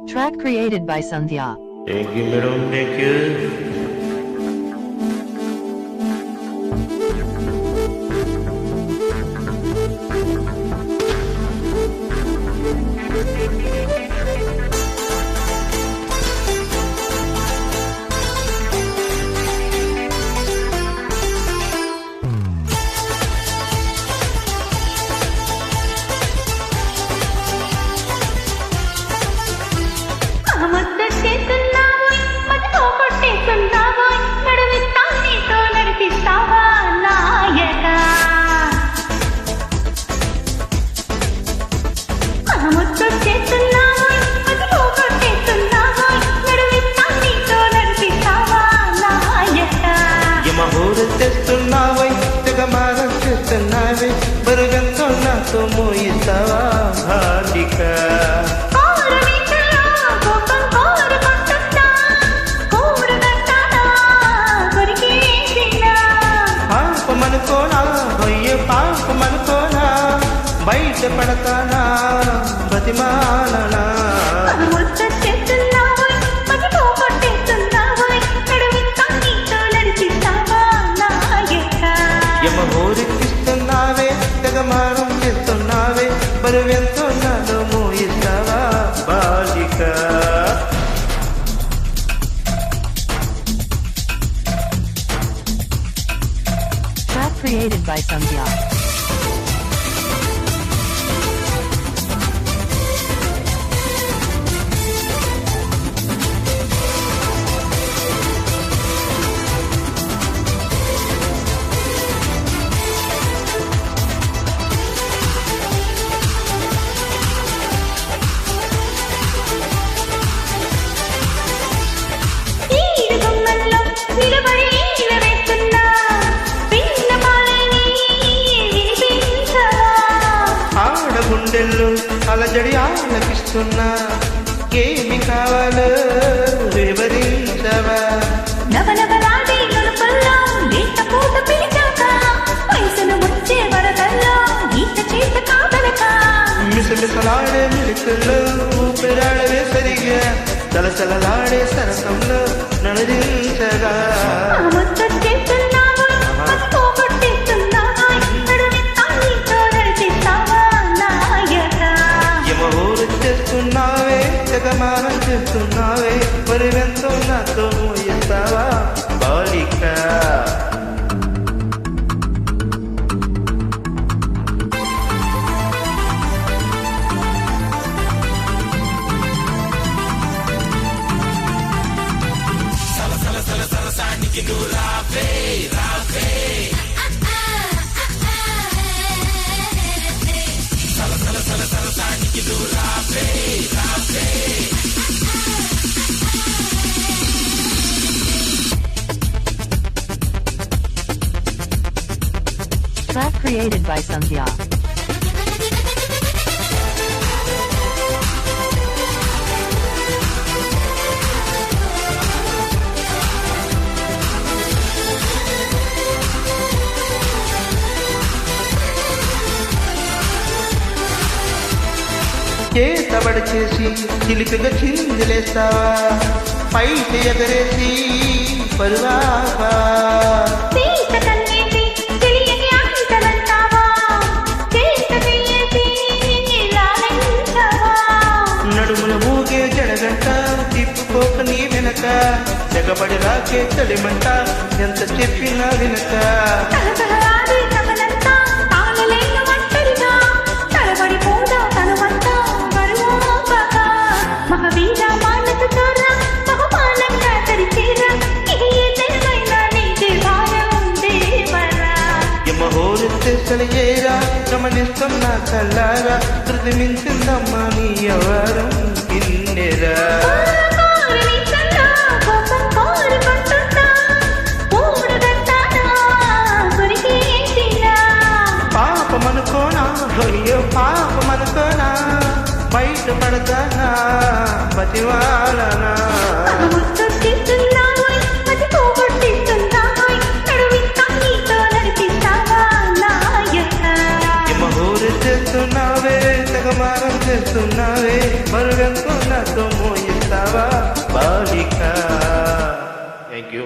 Track created by Sandhya. Thank you, madam. Thank you. తెస్తున్నావై తెగమానం చేస్తున్నావే బరుగంతో నాతో మోయిస్తావా బాలిక పాపమనుకోనా అయ్యో పాపమనుకోనా బయట పడతానా బతిమాలనా ఊరికిస్తున్నావే తెగమానం చేస్తున్నావే బరువెంతో నాలో మోయిస్తావా బాలిక Track created by Sandhya. గుండెల్లో అలజడి ఆలకిస్తున్నా ఏమి కావాలో వివరించవా మిసమిసలాడే మిలుకుల్లో ఊపిరాడవే సరిగా చలచలలాడే సరసంలో నడిరించగా చేస్తున్నావే తెగమానం చేస్తున్నావే బరువెంతో నాతో మోయిస్తావా బాలిక Track created by Sandhya. చేతబడి చేసి చిలిపిగా చిందులేస్తావా పైకి ఎగరేసి పరువావా నడుముల ఊగే జడగంట తిప్పుకోక నీ వెనక తెగబడి రాకే తడిమంట ఎంత చెప్పినా వినక తెలియరా గమనిస్తున్న కల్లారా కృతి మించిందమ్మా నీ ఎవరం కిన్నెరా పాపమనుకోనా అయ్యో పాపమనుకోనా బయట పడతానా బతివాలనా చేస్తున్నావే తెగమానం చేస్తున్నావే మరుగంతో నాతో మోయిస్తావా బాలిక. Thank you.